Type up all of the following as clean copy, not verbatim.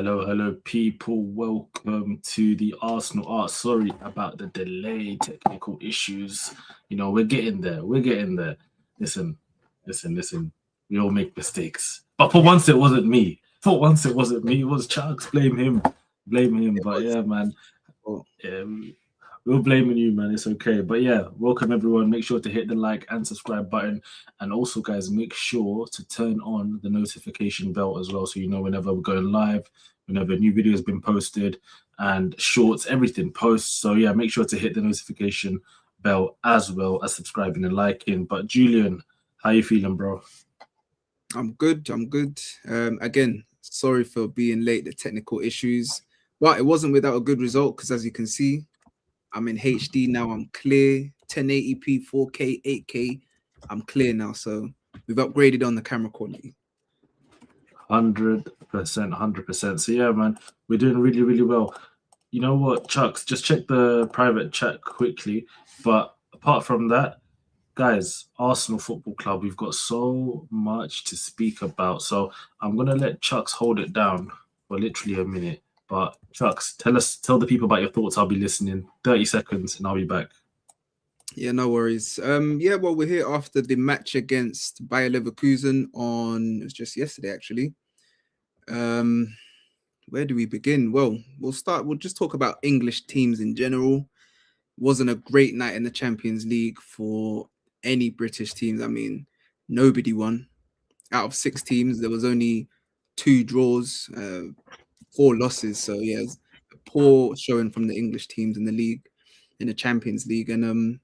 Hello, people. Welcome to the Arsenal Art. Sorry about the delay, technical issues. We're getting there. We're getting there. Listen. We all make mistakes. But for once, it wasn't me. For once, it wasn't me. It was Chucks. Blame him. Blame him. It But was. yeah, man. Oh, Yeah, we're blaming you, man. It's okay. But yeah, welcome everyone. Make sure to hit the like and subscribe button. And also, guys, make sure to turn on the notification bell as well so you know whenever we're going live, whenever a new video has been posted, and shorts, everything posts. So yeah, make sure to hit the notification bell as well as subscribing and liking. But Julian, how you feeling, bro? I'm good. I'm good. Again, sorry for being late. The technical issues, but it wasn't without a good result because, as you can see, I'm in HD now. I'm clear. 1080p, 4K, 8K. I'm clear now. So we've upgraded on the camera quality. 100%. So yeah, man, we're doing really, really well. You know what, Chucks? Just check the private chat quickly. But apart from that, guys, Arsenal Football Club, we've got so much to speak about. So I'm gonna let Chucks hold it down for literally a minute. But Chucks, tell the people about your thoughts. I'll be listening. 30 seconds and I'll be back. Yeah, no worries. Yeah, well, we're here after the match against Bayer Leverkusen it was just yesterday, actually. Where do we begin? Well, we'll just talk about English teams in general. Wasn't a great night in the Champions League for any British teams. I mean, nobody won. Out of 6 teams, there was only 2 draws, 4 losses. So yeah, it's a poor showing from the English teams in the league, in the Champions League. And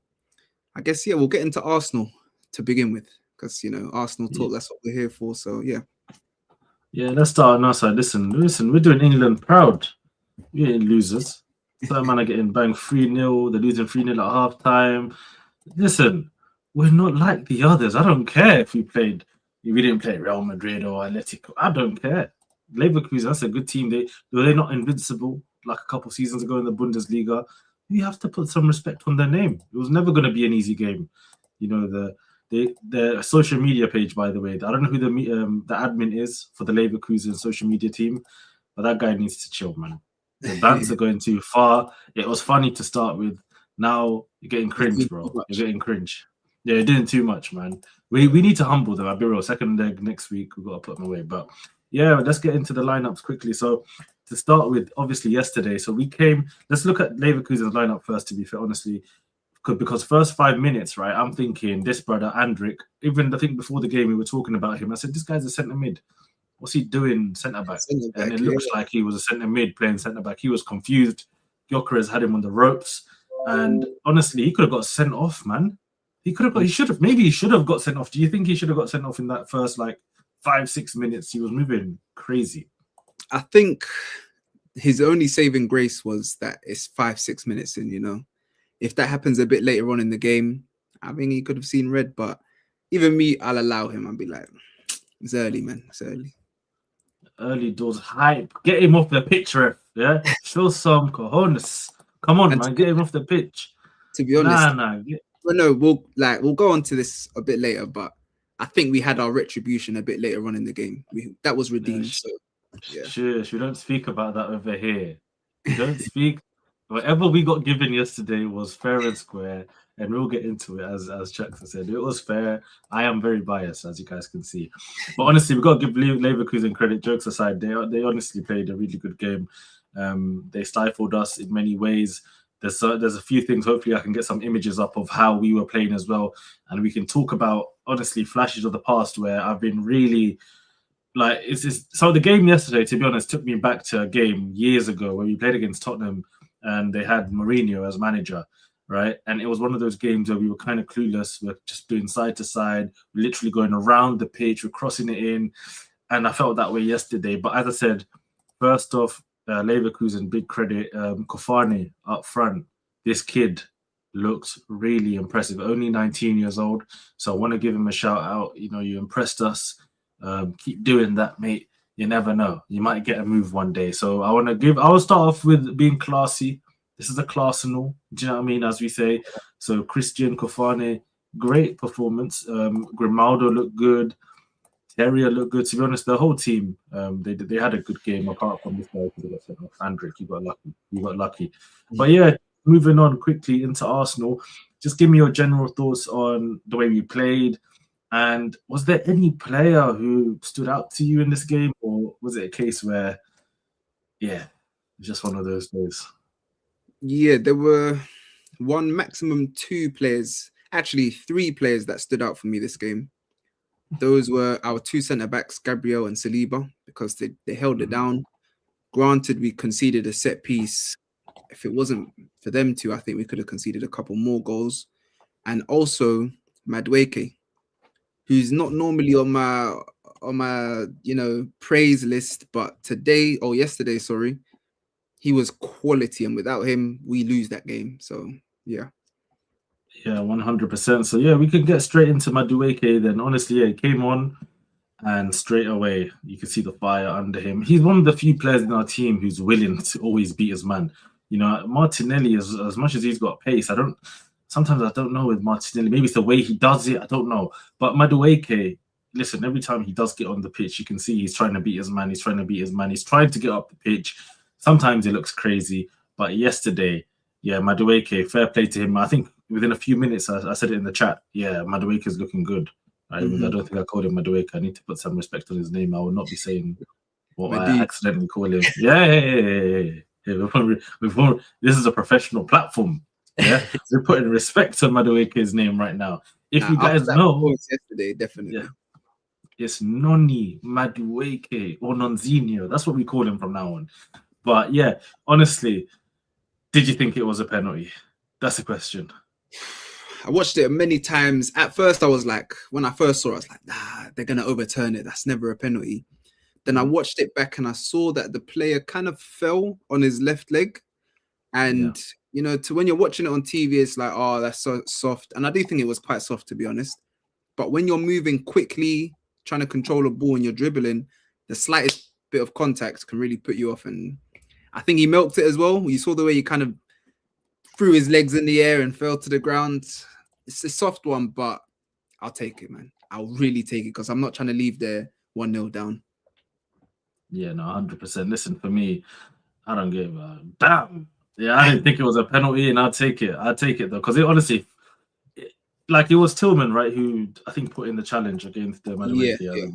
I guess we'll get into Arsenal to begin with, because Arsenal talk, that's what we're here for. So yeah. Yeah, let's start on our side. Listen, we're doing England proud. We ain't losers. Some man are getting banged 3-0. They're losing 3-0 at half time. Listen, we're not like the others. I don't care if we didn't play Real Madrid or Atletico. I don't care. Leverkusen, that's a good team. They're not invincible like a couple seasons ago in the Bundesliga. We have to put some respect on their name. It was never going to be an easy game. The social media page, by the way. I don't know who the admin is for the Leverkusen social media team, but that guy needs to chill, man. The bants are going too far. It was funny to start with. Now you're getting cringe, bro. You're getting cringe. Yeah, you're doing too much, man. We need to humble them. I'll be real. Second leg next week, we've got to put them away. But yeah, let's get into the lineups quickly. So to start with, obviously yesterday. So let's look at Leverkusen's lineup first, to be fair, honestly. Because first 5 minutes, right, I'm thinking this brother, Andrick, even I think before the game we were talking about him, I said, this guy's a centre mid. What's he doing centre back? And it looks like he was a centre mid playing centre back. He was confused. Gyökeres had him on the ropes. And honestly, he could have got sent off, man. He should have got sent off. Do you think he should have got sent off in that first 5-6 minutes? He was moving crazy. I think his only saving grace was that it's 5-6 minutes in, If that happens a bit later on in the game, I think he could have seen red. But even me, I'll allow him. I'll be like, it's early, man. It's early. Early doors hype. Get him off the pitch, ref. Yeah? Show some cojones. Come on, man. Get him off the pitch. To be honest, we'll go on to this a bit later, but I think we had our retribution a bit later on in the game. That was redeemed. Shush, we don't speak about that over here. We don't speak. Whatever we got given yesterday was fair and square, and we'll get into it as Chuck said. It was fair. I am very biased, as you guys can see. But honestly, we've got to give Leverkusen credit. Jokes aside, they honestly played a really good game. They stifled us in many ways. There's a few things. Hopefully, I can get some images up of how we were playing as well, and we can talk about honestly flashes of the past where I've been really. So the game yesterday, to be honest, took me back to a game years ago where we played against Tottenham and they had Mourinho as manager, right? And it was one of those games where we were kind of clueless. We're just doing side to side, literally going around the pitch, we're crossing it in. And I felt that way yesterday. But as I said, first off, Leverkusen, big credit. Kofane up front. This kid looks really impressive. Only 19 years old. So I want to give him a shout out. You impressed us. Keep doing that, mate. You never know. You might get a move one day. So I will start off with being classy. This is a Classenal. Do you know what I mean? As we say. So Christian Kofane, great performance. Grimaldo looked good. Terrier looked good. To be honest, the whole team, they had a good game apart from this guy because they got sent off. Andrick, you got lucky. You got lucky. But yeah, moving on quickly into Arsenal. Just give me your general thoughts on the way we played. And was there any player who stood out to you in this game, or was it a case where, yeah, it's just one of those days? Yeah, there were one maximum two players, actually three players that stood out for me this game. Those were our two centre backs, Gabriel and Saliba, because they held it Mhm. down. Granted, we conceded a set piece. If it wasn't for them two, I think we could have conceded a couple more goals. And also Madueke, who's not normally on my praise list, but today or yesterday, sorry, he was quality, and without him, we lose that game. So yeah. Yeah, 100%. So yeah, we could get straight into Madueke then. Honestly, yeah, he came on and straight away you can see the fire under him. He's one of the few players in our team who's willing to always beat his man. You know, Martinelli, as much as he's got pace, sometimes I don't know with Martinelli. Maybe it's the way he does it. I don't know. But Madueke, listen, every time he does get on the pitch, you can see he's trying to beat his man. He's trying to beat his man. He's trying to get up the pitch. Sometimes it looks crazy. But yesterday, yeah, Madueke, fair play to him. I think within a few minutes, I said it in the chat. Yeah, Madueke is looking good. I Mm-hmm. don't think I called him Madueke. I need to put some respect on his name. I will not be saying what I Madu. accidentally call him. Yeah. This is a professional platform. Yeah, we're putting respect on Madueke's name right now. If Now, you after guys that know, performance yesterday, yeah, definitely. it's Noni Madueke or Nonzinho. That's what we call him from now on. But yeah, honestly, did you think it was a penalty? That's the question. I watched it many times. At first, I was like, when I first saw it, I was like, nah, they're gonna overturn it. That's never a penalty. Then I Mhm. watched it back and I saw that the player kind of fell on his left leg. Yeah. And to when you're watching it on TV, it's like, oh, that's so soft. And I do think it was quite soft, to be honest. But when you're moving quickly, trying to control a ball and you're dribbling, the slightest bit of contact can really put you off. And I think he milked it as well. You saw the way he kind of threw his legs in the air and fell to the ground. It's a soft one, but I'll take it, man. I'll really take it because I'm not trying to leave there 1-0 down. Yeah, no, 100%. Listen, for me, I don't give a damn. Yeah, I didn't think it was a penalty, and I'll take it. I'll take it though, because it honestly, like it was Tillman, right, who I think put in the challenge against the Yeah, Madueke, yeah.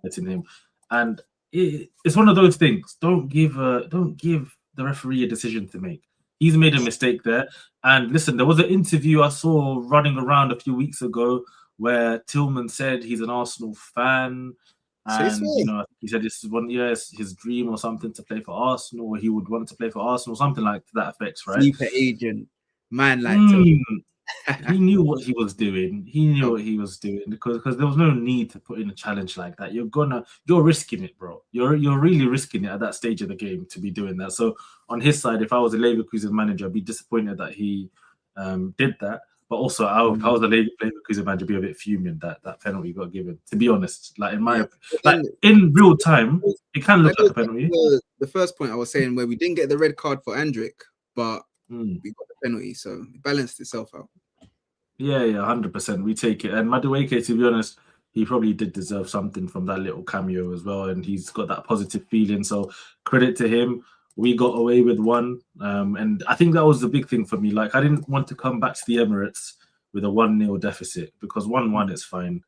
letting him, and it's one of those things. Don't give the referee a decision to make. He's made a mistake there. And listen, there was an interview I saw running around a few weeks ago where Tillman said he's an Arsenal fan. Say And so. he said this is one year his dream or something to play for Arsenal, or he would want to play for Arsenal, something like to that effect, right? Sleeper agent, man like Till. Mm, he knew what he was doing. He knew Oh, what he was doing because there was no need to put in a challenge like that. You're risking it, bro. You're really risking it at that stage of the game to be doing that. So on his side, if I was a Leverkusen manager, I'd be disappointed that he did that. But also, if I was a Leverkusen manager, I'd be a bit fuming that that penalty got given. To be honest, yeah. But like then in real time, it can that look like goes a back to penalty. the first point I was saying where we didn't get the red card for Andrick, but Mm. we got the penalty, so it balanced itself out. Yeah, 100%. We take it. And Madueke, to be honest, he probably did deserve something from that little cameo as well. And he's got that positive feeling. So credit to him. We got away with one. And I think that was the big thing for me. Like, I didn't want to come back to the Emirates with a 1-0 deficit because 1-1 is fine.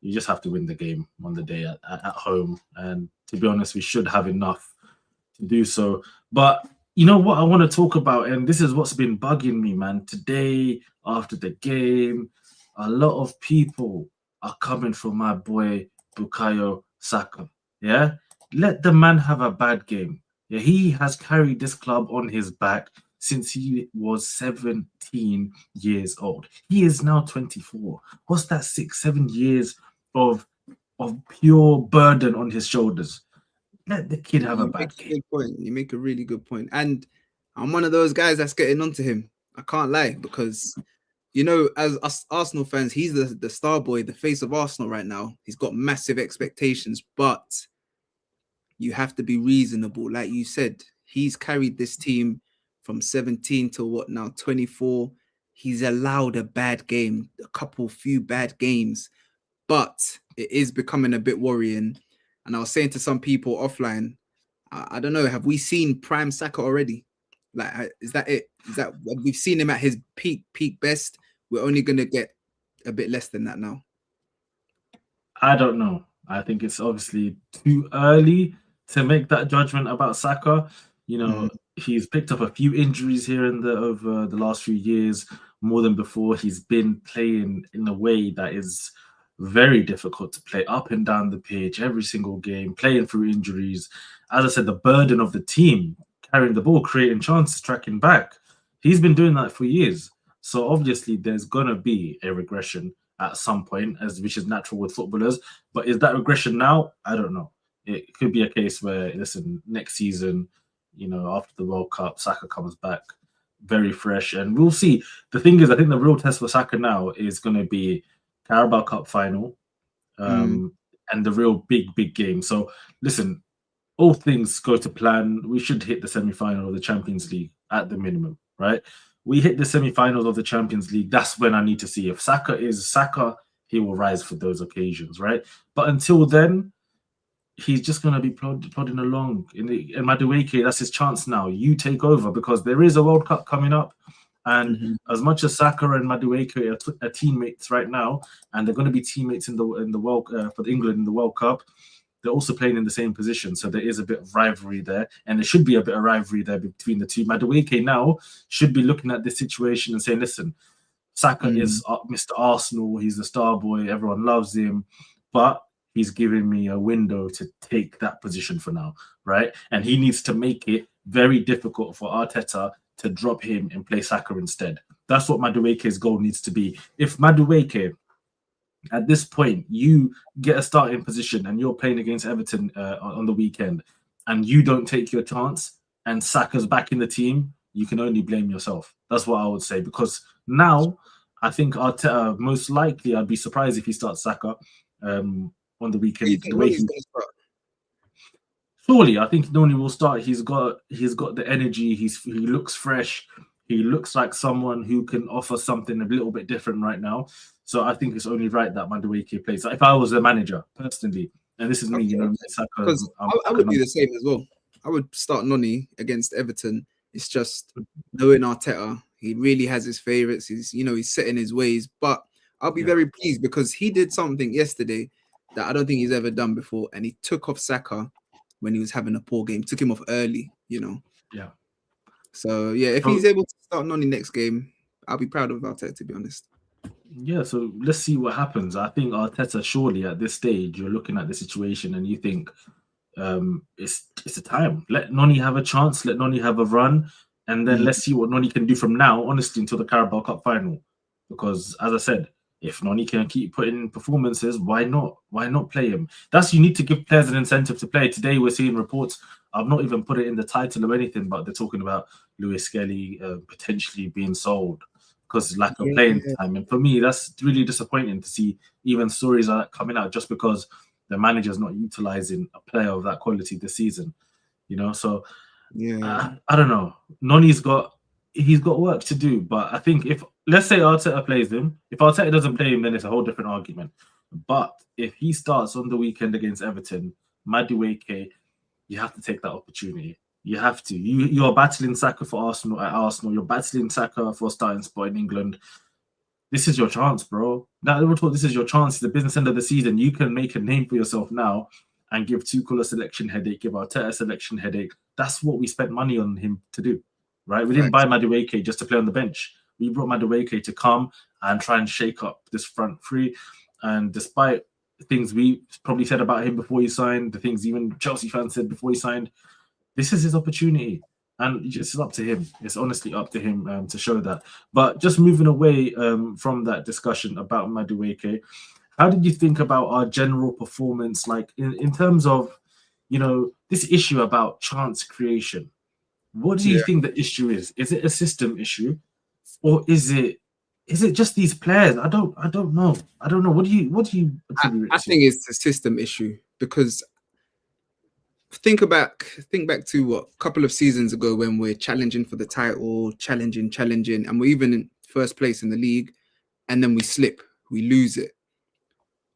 You just have to win the game on the day at home. And to be honest, we should have enough to do so. But you know what I want to talk about, and this is what's been bugging me, man. Today, after the game, a lot of people are coming for my boy Bukayo Saka. Yeah, let the man have a bad game. Yeah, he has carried this club on his back since he was 17 years old. He is now 24. What's that, 6, 7 years of pure burden on his shoulders? Let the kid have a You make bad a game. good point. You make a really good point. And I'm one of those guys that's getting onto him. I can't lie because as us Arsenal fans, he's the star boy, the face of Arsenal right now. He's got massive expectations, but you have to be reasonable. Like you said, he's carried this team from 17 to what now, 24. He's allowed a bad game, a few bad games. but it is becoming a bit worrying. And I was saying to some people offline, I don't know, have we seen prime Saka already? Like, is that it? Is that we've seen him at his peak best? We're only gonna get a bit less than that now. I don't know. I think it's obviously too early to make that judgment about Saka. You Mm, know, he's picked up a few injuries here and there over the last few years, more than before. He's been playing in a way that is very difficult to play up and down the pitch every single game, playing through injuries. As I said, the burden of the team carrying the ball, creating chances, tracking back. He's been doing that for years. So obviously, there's gonna be a regression at some point, as which is natural with footballers. But is that regression now? I don't know. It could be a case where, listen, next season, after the World Cup, Saka comes back very fresh, and we'll see. The thing is, I think the real test for Saka now is going to be Carabao Cup final, mm, um, and the real big game. So, listen, all things go to plan, we should hit the semi-final of the Champions League at the minimum, right? We hit the semi-finals of the Champions League. That's when I need to see if Saka is Saka. He will rise for those occasions, right? But until then, he's just going to be plodding along. In Madueke, that's his chance now. You take over because there is a World Cup coming up. And mhm. as much as Saka and Madueke are teammates right now, and they're going to be teammates in the World for England in the World Cup, they're also playing in the same position. So there is a bit of rivalry there. And there should be a bit of rivalry there between the two. Madueke now should be looking at this situation and saying, listen, Saka Mm. is Mr. Arsenal. He's the star boy. Everyone loves him. But he's giving me a window to take that position for now, right? And he needs to make it very difficult for Arteta to drop him and play Saka instead. That's what Madueke's goal needs to be. If Madueke at this point you get a starting position and you're playing against Everton on the weekend and you don't take your chance and Saka's back in the team, you can only blame yourself. That's what I would say, because now I think Arteta, most likely, I'd be surprised if he starts Saka on the Do you weekend. The think way Noni's he gonna start? Surely, I think Noni will start. He's got the energy. He looks fresh. He looks like someone who can offer something a little bit different right now. So I think it's only right that Madueke plays. If I was a manager personally, and this is me, Okay, okay. Saka, Because I Saka would do number. the same as well. I would start Noni against Everton. It's just knowing Arteta, he really has his favorites. He's set in his ways. But I'll be Yeah, very pleased because he did something yesterday that I don't think he's ever done before, and he took off Saka when he was having a poor game. Took him off early. yeah. So yeah, if he's So able to start Noni next game, I'll be proud of Arteta, to be honest. yeah, so let's see what happens. I think Arteta, surely at this stage, you're looking at the situation and you think it's a time. Let Noni have a chance. Let Noni have a run, and then Mm, let's see what Noni can do from now, honestly, until the Carabao Cup final. Because as I said, if Noni can keep putting in performances, why not? Why not play him? You need to give players an incentive to play. Today we're seeing reports. I've not even put it in the title or anything, but they're talking about Lewis Skelly potentially being sold because lack of playing yeah, time. And for me, that's really disappointing to see even stories like that coming out just because the manager's not utilizing a player of that quality this season. So yeah. I don't know. He's got work to do, but I think if let's say Arteta plays him, if Arteta doesn't play him, then it's a whole different argument. But if he starts on the weekend against Everton, Madueke, you have to take that opportunity. You have to. You are battling Saka for Arsenal at Arsenal. You're battling Saka for starting spot in England. This is your chance, bro. This is your chance. It's the business end of the season. You can make a name for yourself now and give Tuchel a selection headache, give Arteta a selection headache. That's what we spent money on him to do, right? We didn't Facts. buy Madueke just to play on the bench. We brought Madueke to come and try and shake up this front three. And despite things we probably said about him before he signed, the things even Chelsea fans said before he signed, this is his opportunity. And it's up to him. It's honestly up to him to show that. But just moving away from that discussion about Madueke, how did you think about our general performance, like in terms of, this issue about chance creation? What do you Yeah. think the issue is? Is it a system issue, or is it just these players? I don't know. I don't know. What do you attribute I it to? think it's a system issue because think back to what a couple of seasons ago when we're challenging for the title, challenging, and we're even in first place in the league, and then we slip, we lose it.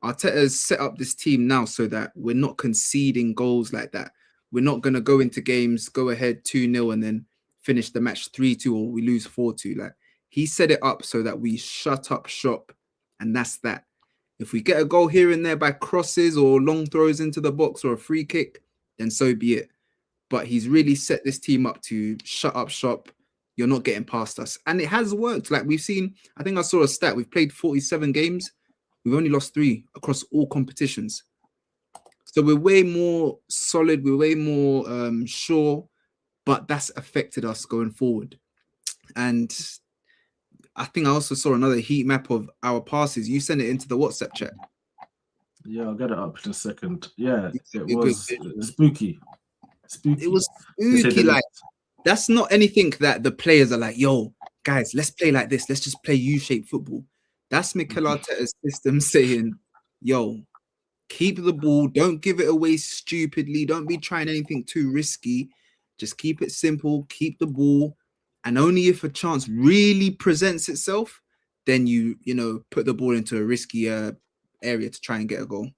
Arteta's set up this team now so that we're not conceding goals like that. We're not going to go into games, go ahead 2-0 and then finish the match 3-2 or we lose 4-2. Like, he set it up so that we shut up shop, and that's that. If we get a goal here and there by crosses or long throws into the box or a free kick, then so be it. But he's really set this team up to shut up shop. You're not getting past us. And it has worked. Like, we've seen, I think I saw a stat. We've played 47 games. We've only lost 3 across all competitions. So we're way more solid. We're way more sure. But that's affected us going forward. And I think I also saw another heat map of our passes. You sent it into the WhatsApp chat. Yeah, I'll get it up in a second. Yeah, it Good was visual. spooky. Spooky. It was to say the spooky. Like, least. that's not anything that the players are like, yo, guys, let's play like this. Let's just play U-shaped football. That's Mikel Arteta's system saying, yo, keep the ball. Don't give it away stupidly. Don't be trying anything too risky. Just keep it simple. Keep the ball. And only if a chance really presents itself, then you put the ball into a risky area to try and get a goal.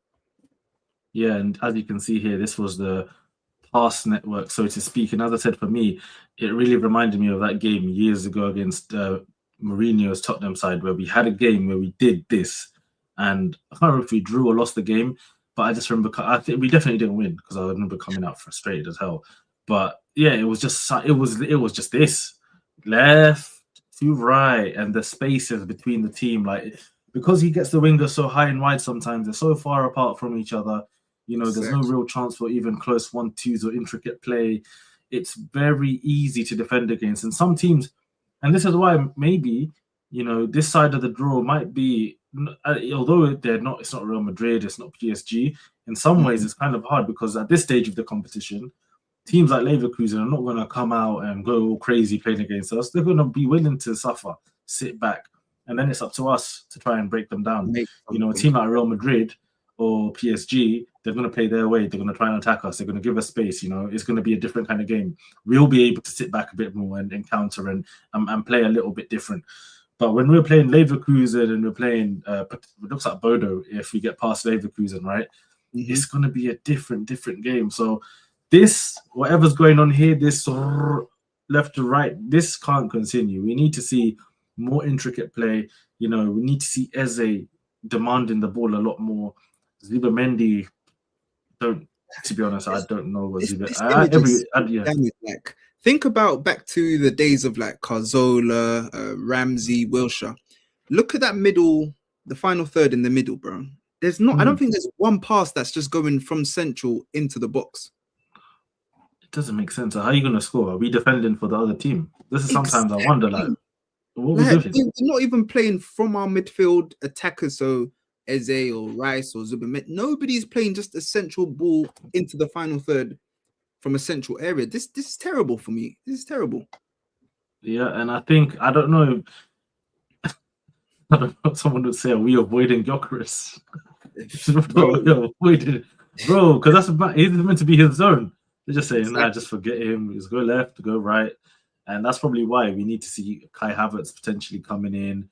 Yeah, and as you can see here, this was the pass network, so to speak. And as I said, for me, it really reminded me of that game years ago against Mourinho's Tottenham side, where we had a game where we did this. And I can't remember if we drew or lost the game, but I just remember, I think we definitely didn't win because I remember coming out frustrated as hell. But yeah, it was just this left to right, and the spaces between the team, like, because he gets the wingers so high and wide sometimes, they're so far apart from each other. There's no real chance for even close 1-2s or intricate play. It's very easy to defend against. And some teams, and this is why maybe, this side of the draw might be, although it's not Real Madrid, it's not PSG, in some ways it's kind of hard because at this stage of the competition, teams like Leverkusen are not going to come out and go all crazy playing against us. They're going to be willing to suffer, sit back, and then it's up to us to try and break them down. A team like Real Madrid or PSG, they're going to play their way. They're going to try and attack us. They're going to give us space. It's going to be a different kind of game. We'll be able to sit back a bit more and counter and play a little bit different. But when we're playing Leverkusen and we're playing, it looks like Bodo, if we get past Leverkusen, right? Mm-hmm. It's going to be a different game. So this, whatever's going on here, this left to right, this can't continue. We need to see more intricate play. We need to see Eze demanding the ball a lot more. Zubimendi, to be honest, I don't know what Zubimendi. Like, think about back to the days of like Cazorla, Ramsey, Wilshere. Look at that middle, the final third in the middle, bro. There's not. I don't think there's one pass that's just going from central into the box. It doesn't make sense. How are you going to score? Are we defending for the other team? This is sometimes I wonder, like, what we're doing. We're not even playing from our midfield attackers. So Eze or Rice or Zubimendi, nobody's playing just a central ball into the final third from a central area. This is terrible for me. This is terrible. Yeah, and I think, I don't know what someone would say. Are we avoiding Gyökeres? Bro, because he's meant to be his zone. They're just saying, nah, just forget him. Just go left, go right. And that's probably why we need to see Kai Havertz potentially coming in.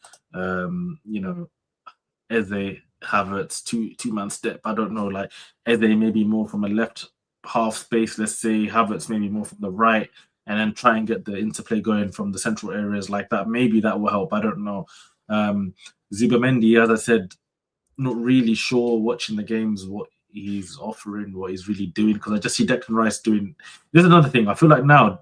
Eze, Havertz, two-man step. I don't know, like Eze maybe more from a left half space, let's say. Havertz maybe more from the right, and then try and get the interplay going from the central areas like that. Maybe that will help. I don't know. Zubimendi, as I said, not really sure watching the games what he's offering, what he's really doing, because I just see Declan Rice doing. There's another thing. I feel like now,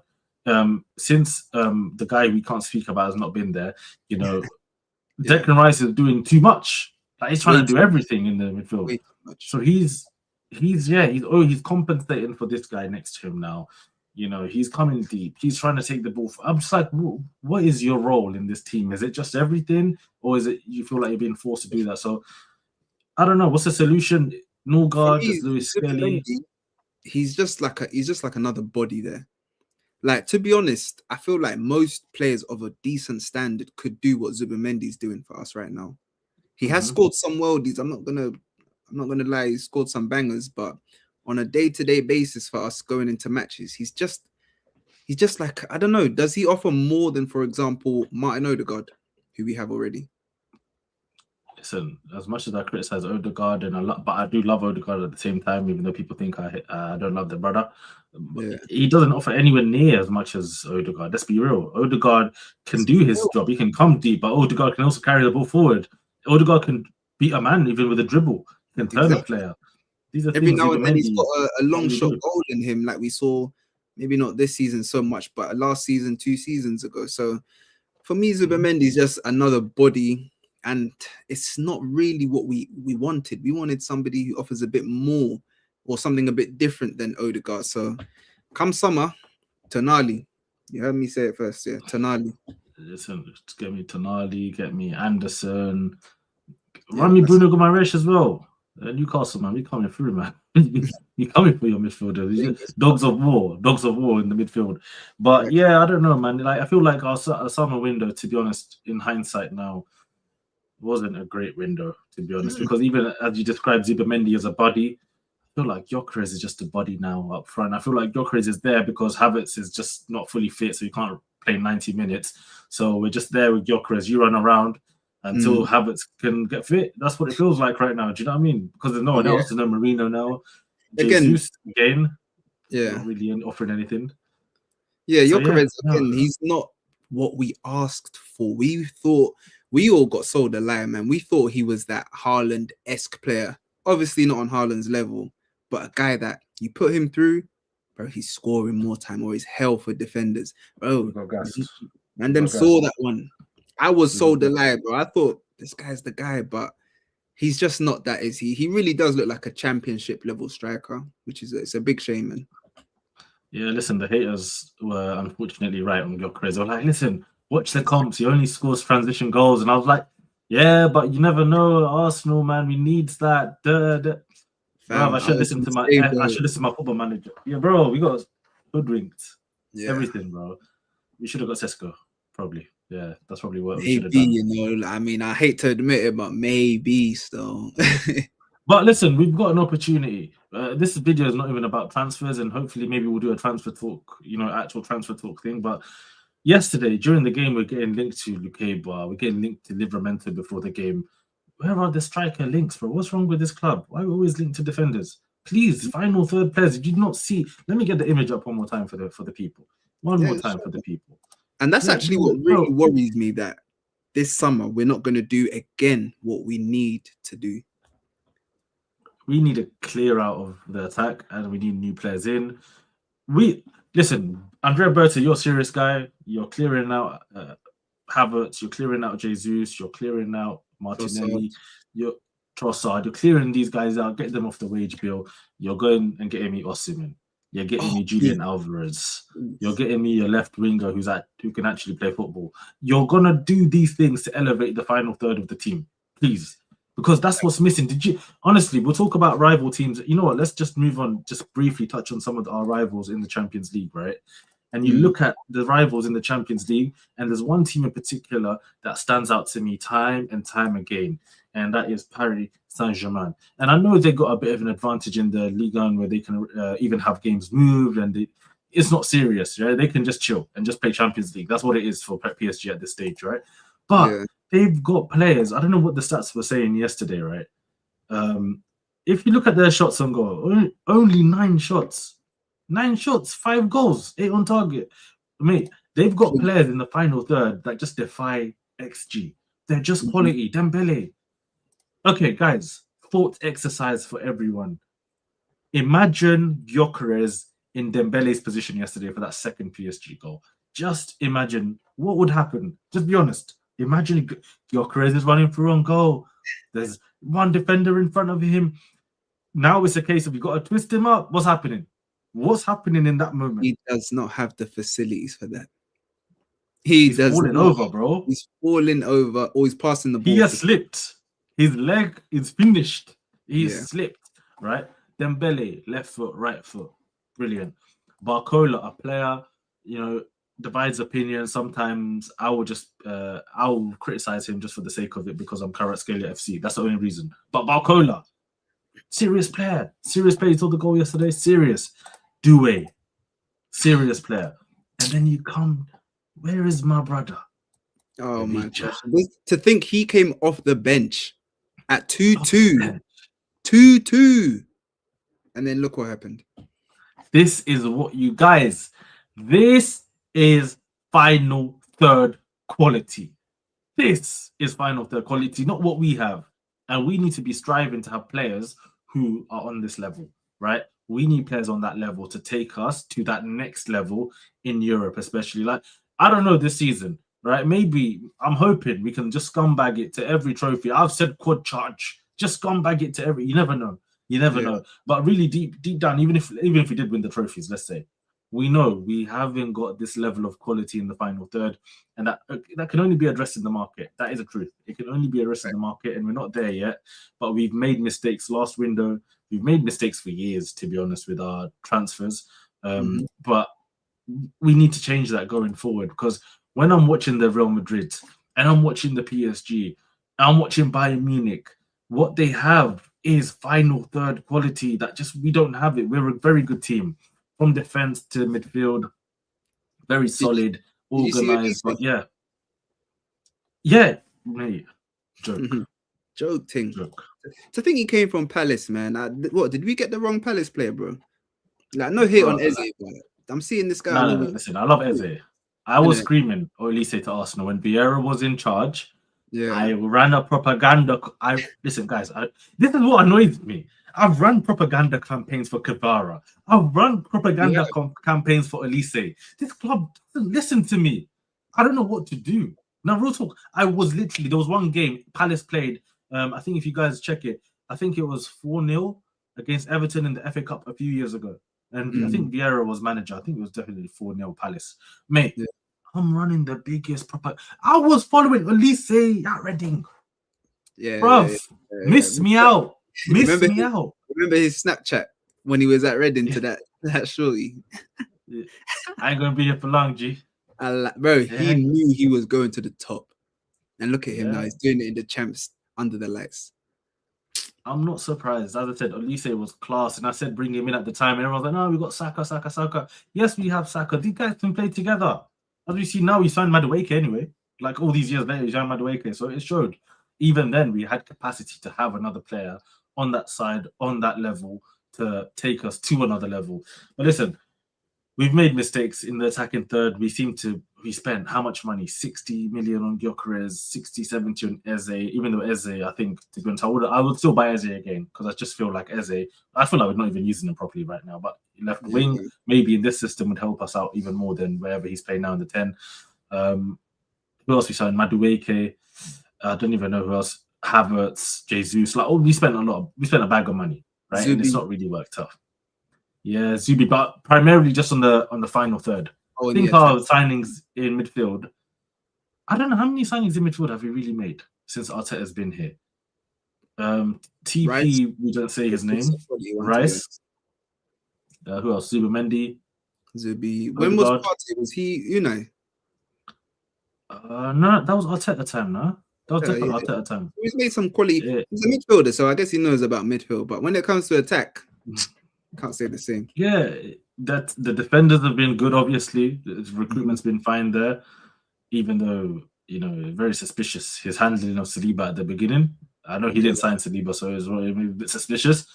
since the guy we can't speak about has not been there, Declan Rice is doing too much. Like, he's trying to do everything in the midfield. So he's compensating for this guy next to him now. He's coming deep. He's trying to take the ball. I'm just like, what is your role in this team? Is it just everything, or is it you feel like you're being forced to do that? So I don't know. What's the solution? Norgard, just Lewis Skelly. He's just like another body there. Like, to be honest, I feel like most players of a decent standard could do what Zubimendi's doing for us right now. He has scored some worldies. I'm not gonna lie, he scored some bangers, but on a day-to-day basis for us going into matches, he's just like, I don't know, does he offer more than, for example, Martin Odegaard, who we have already? Listen, as much as I criticize Odegaard but I do love Odegaard at the same time, even though people think I don't love the brother. Yeah. He doesn't offer anywhere near as much as Odegaard. Let's be real. Odegaard can do his job. He can come deep, but Odegaard can also carry the ball forward. Odegaard can beat a man even with a dribble. He can turn a player. These are Every things now and then he's Zubimendi got a long really shot do. goal in him, like we saw, maybe not this season so much, but last season, 2 seasons ago. So for me, Zubimendi is just another body, and it's not really what we wanted. We wanted somebody who offers a bit more or something a bit different than Odegaard. So come summer, Tonali. You heard me say it first, yeah. Tonali. Listen, get me Tonali, get me Anderson, Yeah, run me Bruno Guimaraes as well. Newcastle, man, we coming through, man. You coming for your midfielders. Dogs of war in the midfield. But yeah, I don't know, man. Like I feel like our summer window, to be honest, in hindsight now, wasn't a great window, to be honest, because even as you described Zubimendi as a body, I feel like Gyökeres is just a body now up front. I feel like Gyökeres is there because Havertz is just not fully fit, so you can't play 90 minutes. So we're just there with Gyökeres. You run around until Havertz can get fit. That's what it feels like right now. Do you know what I mean? Because there's no one else. There's no Marino now. Jesus again. Yeah. Not really offering anything. Yeah, Gyökeres, again, he's not what we asked for. We thought we all got sold a lie, man. We thought he was that Haaland-esque player. Obviously not on Haaland's level, but a guy that you put him through, bro, he's scoring more time, or he's hell for defenders. Bro, and them saw that one. I was sold a lie, bro. I thought this guy's the guy, but he's just not that, is he? He really does look like a championship level striker, which is it's a big shame, man. Yeah, listen, the haters were unfortunately right on Gyökeres. They were like, listen, watch the comps. He only scores transition goals. And I was like, yeah, but you never know. Arsenal, man, we need that. Bro, I should listen to my football manager. Yeah, bro, we got hoodwinked. Yeah. Everything, bro. We should have got Sesko, probably. Yeah, that's probably what we should have done. You know, I mean, I hate to admit it, but maybe still. But listen, we've got an opportunity. This video is not even about transfers, and hopefully maybe we'll do a transfer talk, actual transfer talk thing. But yesterday, during the game, we're getting linked to Lukeba. We're getting linked to Livramento before the game. Where are the striker links, bro? What's wrong with this club? Why are we always linked to defenders? Please, final third players. Did you not see? Let me get the image up one more time for the people. One more time for the people. And that's actually what really worries me, that this summer we're not going to do again what we need to do. We need to clear out of the attack, and we need new players in. Listen, Andrea Berta, you're a serious guy. You're clearing out Havertz. You're clearing out Jesus. You're clearing out Martinelli. You're Trossard. You're clearing these guys out. Get them off the wage bill. You're going and getting me Osimhen. You're getting me Julian Alvarez. You're getting me your left winger who can actually play football. You're gonna do these things to elevate the final third of the team, please. Because that's what's missing. Honestly, we'll talk about rival teams. You know what? Let's just move on, just briefly touch on some of our rivals in the Champions League, right? And you look at the rivals in the Champions League, and there's one team in particular that stands out to me time and time again, and that is Paris Saint-Germain. And I know they got a bit of an advantage in the Ligue 1 where they can even have games moved, and it's not serious, right? They can just chill and just play Champions League. That's what it is for PSG at this stage, right? But they've got players. I don't know what the stats were saying yesterday, right? If you look at their shots on goal, only 9 shots. 9 shots, 5 goals, 8 on target. Mate, they've got players in the final third that just defy XG. They're just quality. Dembele. Okay, guys, thought exercise for everyone. Imagine Gyökeres in Dembele's position yesterday for that second PSG goal. Just imagine what would happen. Just be honest. Imagine Gyökeres is running through on goal. There's one defender in front of him. Now it's a case of you got to twist him up. What's happening? What's happening in that moment? He does not have the facilities for that. He's falling over, bro. He's falling over, or he's passing the ball. He has slipped. His leg is finished. He's slipped, right? Dembele, left foot, right foot. Brilliant. Barcola, a player, divides opinion. Sometimes I will criticize him just for the sake of it because I'm Kvaratskhelia FC. That's the only reason. But Barcola, serious player. He took the goal yesterday. Serious. Doué, serious player. And then you come, where is my brother? Oh my gosh. To think he came off the bench at 2-2. 2-2. And then look what happened. This is what you guys. This is final third quality. This is final third quality, not what we have. And we need to be striving to have players who are on this level, right? We need players on that level to take us to that next level in Europe, especially. Like, I don't know this season, right? Maybe I'm hoping we can just scumbag it to every trophy. I've said quad charge, just scumbag it to every. You never know. You never know. But really, deep down, even if we did win the trophies, let's say, we know we haven't got this level of quality in the final third, and that can only be addressed in the market. That is the truth. It can only be addressed in the market, and we're not there yet. But we've made mistakes last window. We've made mistakes for years, to be honest, with our transfers. But we need to change that going forward, because when I'm watching the Real Madrid and I'm watching the PSG, I'm watching Bayern Munich, what they have is final third quality that just we don't have it. We're a very good team from defense to midfield, very solid, organized. But yeah, mate, joke. Joke thing. To think he came from Palace, man. What did we get the wrong Palace player, bro? Like, no hate on Eze, but I'm seeing this guy. No, listen, I love Eze. I was screaming, or at least say to Arsenal, when Vieira was in charge. Yeah, I ran a propaganda. Listen, guys. This is what annoys me. I've run propaganda campaigns for Kvara. I've run propaganda campaigns for Elise. This club doesn't listen to me. I don't know what to do. Now, real talk. I was literally, there was one game Palace played. I think if you guys check it, I think it was 4-0 against Everton in the FA Cup a few years ago. And I think Vieira was manager. I think it was definitely 4-0 Palace. Mate, I'm running the biggest propaganda. I was following Elise at Reading. Bruv, miss me out. Miss me out. Remember his Snapchat when he was at Reading to that shorty? I ain't going to be here for long, G. Bro, he knew he was going to the top. And look at him now. He's doing it in the champs under the lights. I'm not surprised. As I said, Elise was class. And I said bring him in at the time. And everyone was like, no, we got Saka. Yes, we have Saka. These guys can play together. As we see now, we signed Madueke anyway. Like all these years later, we signed Madueke. So it showed. Even then, we had capacity to have another player on that side, on that level, to take us to another level. But listen, we've made mistakes in the attacking third. We spent how much money? 60 million on Gyökeres, 60, 70 on Eze. Even though Eze, I think, to be honest, I would still buy Eze again, because I just feel like Eze, I feel like we're not even using him properly right now. But left wing, maybe in this system, would help us out even more than wherever he's playing now in the 10. Who else we signed? Madueke. I don't even know who else. Havertz, Jesus. Like, we spent a bag of money, right? Zubi. And it's not really worked out. Yeah, Zubi, but primarily just on the final third. I think our signings in midfield. I don't know how many signings in midfield have we really made since Arteta's been here. TP, Rice. We don't say his name. Rice. Who else? Zubimendi. Zubi. When was Partey? Was he Unai? No, that was Arteta time, no? That was definitely Arteta time. He's made some quality. Yeah. He's a midfielder, so I guess he knows about midfield. But when it comes to attack, can't say the same. Yeah, that the defenders have been good. Obviously, the recruitment's been fine there, even though very suspicious his handling of Saliba at the beginning. I know he didn't sign Saliba, so it was a bit suspicious.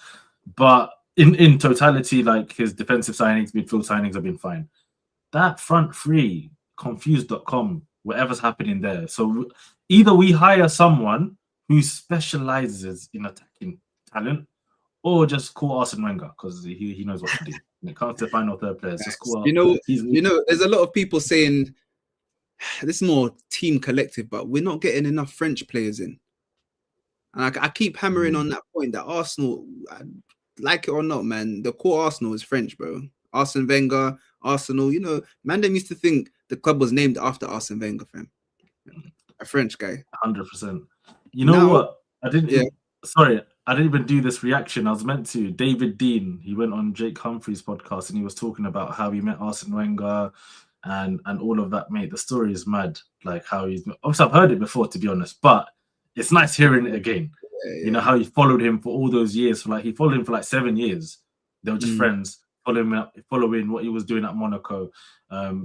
But in totality, like his defensive signings, midfield signings have been fine. That front three, confused.com, whatever's happening there. So either we hire someone who specializes in attacking talent, or just call Arsene Wenger, because he knows what to do. When it comes to final third players, just call. There's a lot of people saying this is more team collective, but we're not getting enough French players in. And I keep hammering on that point that Arsenal, like it or not, man, the core Arsenal is French, bro. Arsene Wenger, Arsenal, man, them used to think the club was named after Arsene Wenger, fam. A French guy. 100%. You know what? I didn't. Sorry, I didn't even do this reaction. I was meant to. David Dean, he went on Jake Humphrey's podcast and he was talking about how he met Arsene Wenger and all of that, mate. The story is mad. Like how he's obviously I've heard it before, to be honest, but it's nice hearing it again. You know how he followed him for all those years. He followed him for like 7 years. They were just friends, following what he was doing at Monaco,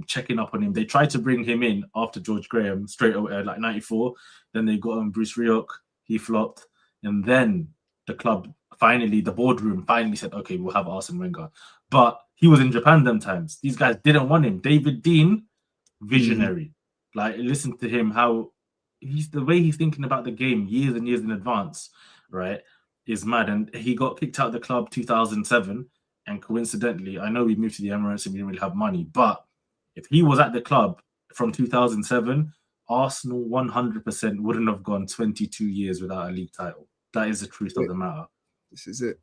checking up on him. They tried to bring him in after George Graham straight away, like 94. Then they got on Bruce Rioch. He flopped. And then the club finally, the boardroom finally said, okay, we'll have Arsene Wenger. But he was in Japan them times. These guys didn't want him. David Dean, visionary. Like, listen to him, how he's the way he's thinking about the game years and years in advance, right? Is mad. And he got kicked out of the club 2007. And coincidentally, I know we moved to the Emirates and we didn't really have money, but if he was at the club from 2007, Arsenal 100% wouldn't have gone 22 years without a league title. That is the truth of the matter. This is it.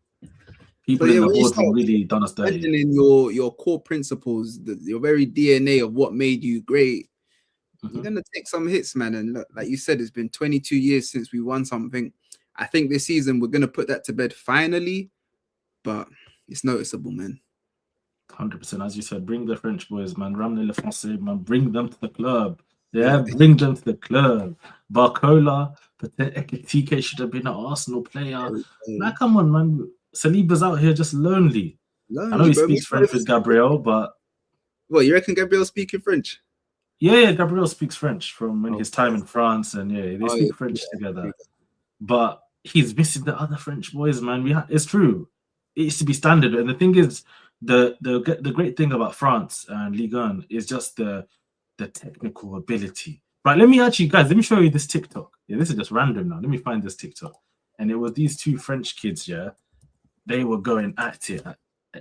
People in the boardroom really done us dirty. Mentioning your core principles, your very DNA of what made you great, you're gonna take some hits, man. And look, like you said, it's been 22 years since we won something. I think this season we're gonna put that to bed finally, but it's noticeable, man. 100%, as you said, bring the French boys, man. Ramenez le Français, man. Bring them to the club. Yeah, bring them to the club. Barcola, TK should have been an Arsenal player. Like, come on, man. Saliba's out here just lonely. I know he speaks French with Gabriel, but... Well, you reckon Gabriel's speaking French? Yeah, Gabriel speaks French from his time in France, and yeah, they speak French together. But he's missing the other French boys, man. It's true. It used to be standard, and the thing is, the great thing about France and Ligue 1 is just the technical ability. Right, let me show you this TikTok. Yeah, this is just random now. Let me find this TikTok. And it was these two French kids, yeah. They were going at it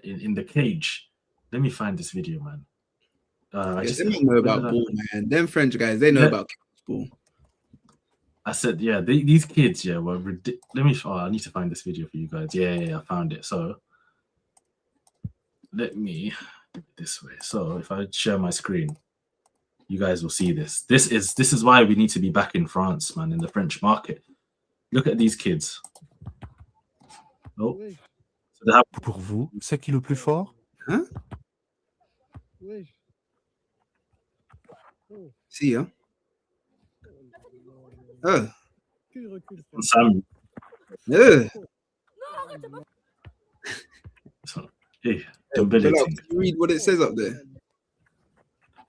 in the cage. Let me find this video, man. They don't know about ball, man. Them French guys, they know about ball. I said, yeah, these kids, yeah, were ridiculous. Let me show. I need to find this video for you guys. Yeah, I found it. So let me do it this way. So if I share my screen, you guys will see this. This is why we need to be back in France, man, in the French market. Look at these kids. Oh. So pour vous, c'est qui le plus fort? Hein? See ya. Sam. So, hey, can you read what it says up there?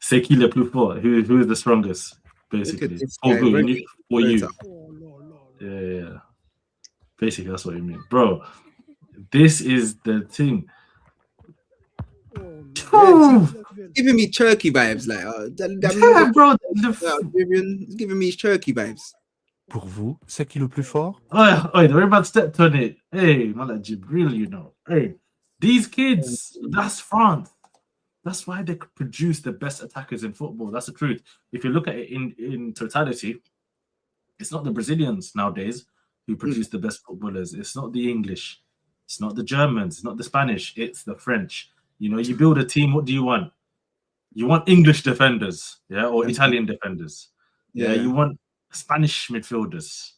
C'est qui le plus fort? Who is the strongest, basically? For you. Yeah. Basically, that's what you mean. Bro, this is the thing. Giving me Turkey vibes, like bro, giving me Turkey vibes. Pour vous, c'est qui le plus fort? Oh, the Red Man stepped on it. Hey, man, like Jibril, you know. Hey, these kids, that's France. That's why they produce the best attackers in football. That's the truth. If you look at it in totality, it's not the Brazilians nowadays who produce the best footballers. It's not the English. It's not the Germans. It's not the Spanish. It's the French. You know, you build a team, what do you want? You want English defenders, yeah, or Italian defenders. Yeah, you want Spanish midfielders.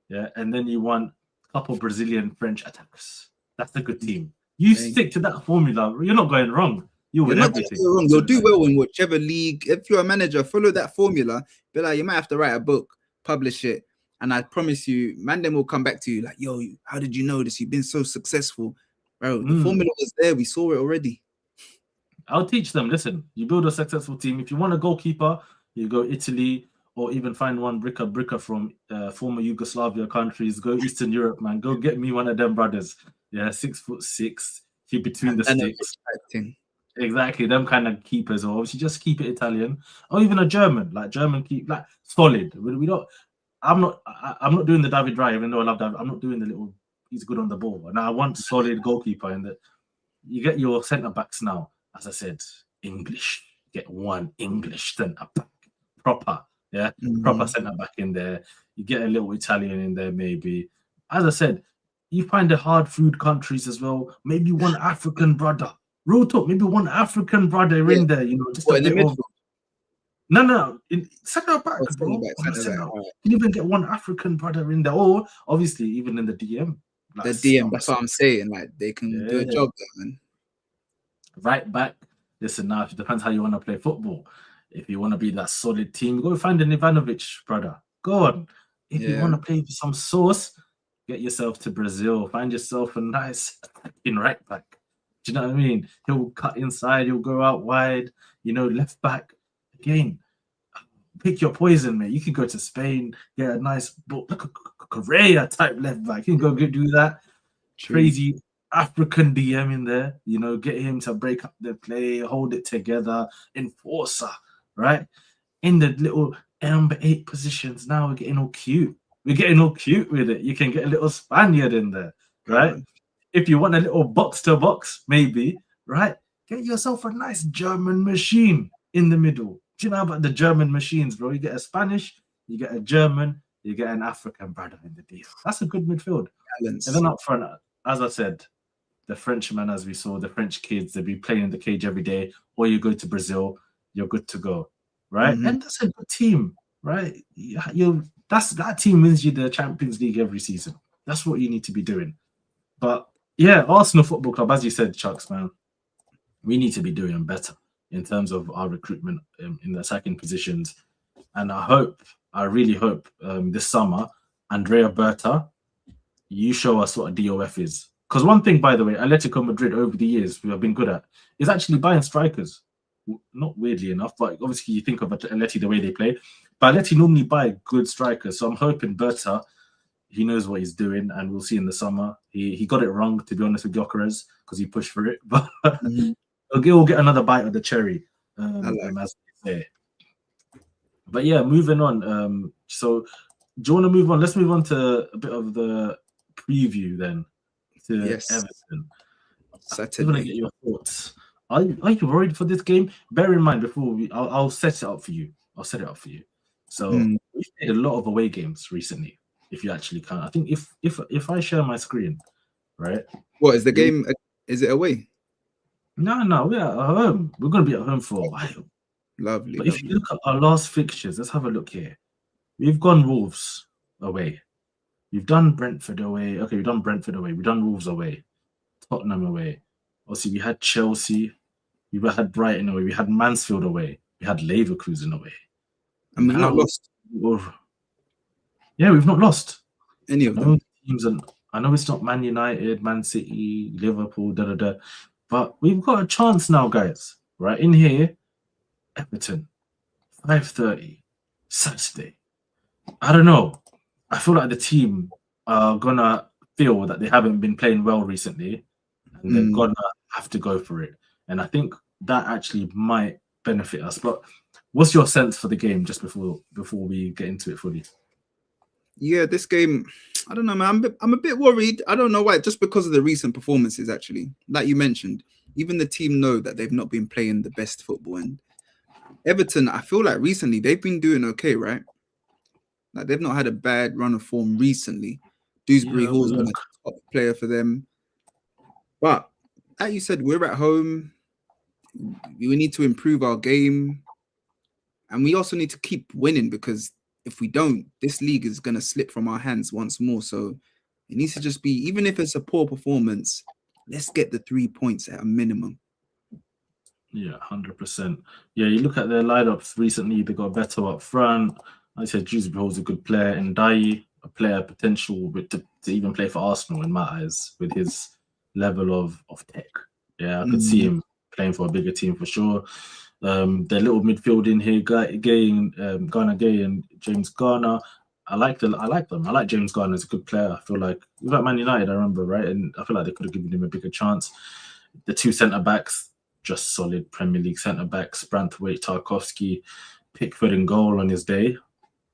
Yeah, and then you want a couple Brazilian French attackers. That's a good team. You stick to that formula, you're not going wrong. You'll win everything. You'll do well in whichever league. If you're a manager, follow that formula. But like, you might have to write a book, publish it, and I promise you, Mandem will come back to you like, yo, how did you know this? You've been so successful. Bro, the formula was there. We saw it already. I'll teach them. Listen, you build a successful team. If you want a goalkeeper, you go Italy, or even find one bricker from former Yugoslavia countries. Go Eastern Europe, man. Go get me one of them brothers. Yeah, 6'6", keep between the sticks. Exactly, them kind of keepers, or obviously just keep it Italian, or even a German, like German keep, like solid. We don't. I'm not doing the David Raya, even though I love David. I'm not doing the little. He's good on the ball, and I want solid goalkeeper. And that you get your centre backs now. As I said, English. Get one English centre back, proper, proper centre back in there. You get a little Italian in there, maybe. As I said, you find the hard food countries as well. Maybe one African brother. Real talk, maybe one African brother in there, you know, just a bit of... No, in centre back, bro. You can even get one African brother in there, or obviously even in the DM. Like, the DM, that's what I'm saying. Like, they can do a job there, man. Right back. Listen, now, it depends how you want to play football. If you want to be that solid team, go find an Ivanovic brother. Go on. If you want to play with some sauce, get yourself to Brazil. Find yourself a nice attacking right back. Do you know what I mean? He'll cut inside, he'll go out wide, you know, left back. Again, pick your poison, mate. You can go to Spain, get a nice ball. Look, Correa type left back. He can go do that. True. Crazy African DM in there, get him to break up the play, hold it together, enforcer, right? In the little number 8 positions, now we're getting all cute. We're getting all cute with it. You can get a little Spaniard in there, right? If you want a little box to box, maybe, right? Get yourself a nice German machine in the middle. Do you know about the German machines, bro? You get a Spanish, you get a German, you get an African brother in the deal. That's a good midfield. Balance. And then up front, as I said, the Frenchman, as we saw, the French kids, they'll be playing in the cage every day, or you go to Brazil, you're good to go, right? Mhm. And that's a good team, right? That team wins you the Champions League every season. That's what you need to be doing. But yeah, Arsenal Football Club, as you said, Chucks, man, we need to be doing better in terms of our recruitment in the attacking positions. And I really hope this summer, Andrea Berta, you show us what a DOF is. Because one thing, by the way, Atletico Madrid over the years we have been good at is actually buying strikers. Not weirdly enough, but obviously you think of Atleti the way they play. But Atleti normally buy good strikers. So I'm hoping Berta, he knows what he's doing, and we'll see in the summer. He got it wrong, to be honest, with Gyökeres because he pushed for it. But we'll get another bite of the cherry, as they say. But yeah, moving on. So do you want to move on? Let's move on to a bit of the preview then to Everton. Saturday. I want to get your thoughts. Are you worried for this game? Bear in mind, before I'll set it up for you. So we've played a lot of away games recently. If you actually can, I think if I share my screen, right? What is the game? Is it away? No, we're at home. We're gonna be at home for a while. Lovely. But if you look at our last fixtures, let's have a look here. We've gone Wolves away. We've done Brentford away. Okay, we've done Brentford away. We've done Wolves away. Tottenham away. Obviously, we had Chelsea. We had Brighton away. We had Mansfield away. We had Leverkusen away. And we've not lost. Yeah, we've not lost any of them. Teams, and I know it's not Man United, Man City, Liverpool, but we've got a chance now, guys. Right in here, Everton, 5:30, Saturday. I don't know. I feel like the team are gonna feel that they haven't been playing well recently, and they're gonna have to go for it. And I think that actually might benefit us. But what's your sense for the game just before we get into it fully? Yeah, this game, I don't know, man. I'm a bit worried. I don't know why. Just because of the recent performances, actually, like you mentioned, even the team know that they've not been playing the best football. And Everton, I feel like recently they've been doing okay, right? Like they've not had a bad run of form recently. Dewsbury Hall's been a top player for them. But like you said, we're at home. We need to improve our game. And we also need to keep winning, because if we don't, this league is going to slip from our hands once more. So it needs to just be, even if it's a poor performance, let's get the 3 points at a minimum. Yeah, 100%. Yeah, you look at their lineups recently, they got better up front. I said Dewsbury Hall's a good player, and Dai, a player potential to even play for Arsenal in my eyes with his level of tech. Yeah, I could see him playing for a bigger team for sure. Their little midfield in here, Garner Gay and James Garner. I like them. I like James Garner as a good player. I feel like he was at Man United, I remember, right? And I feel like they could have given him a bigger chance. The two centre backs, just solid Premier League centre backs, Branthwaite, Tarkowski, Pickford in goal on his day,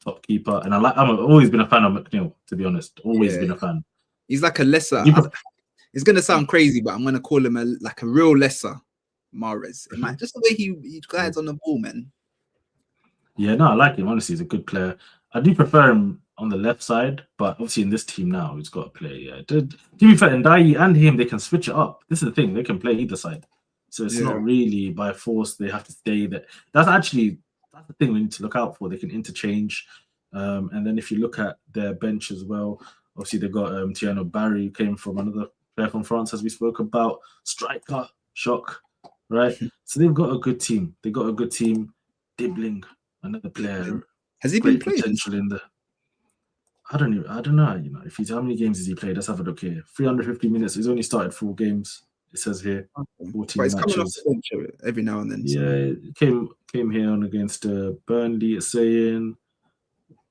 top keeper. And I've always been a fan of McNeil, to be honest. Always been a fan. He's like a lesser. It's gonna sound crazy, but I'm gonna call him a real lesser Mahrez. Just the way he glides on the ball, man. Yeah, no, I like him. Honestly, he's a good player. I do prefer him on the left side, but obviously in this team now, he's got to play. Yeah, to be fair, Ndiaye and him, they can switch it up. This is the thing; they can play either side, so it's not really by force they have to stay there. That's the thing we need to look out for. They can interchange, and then if you look at their bench as well, obviously they've got Tiano Barry, who came from another player from France, as we spoke about, striker, shock, right? So they've got a good team. Dibbling, another player. Has he been playing? Potential in the. I don't know. You know, how many games has he played? Let's have a look here. 350 minutes. He's only started 4 games. It says here. 14 but he's matches. Coming off the bench every now and then. Yeah, came here on against Burnley. It's saying,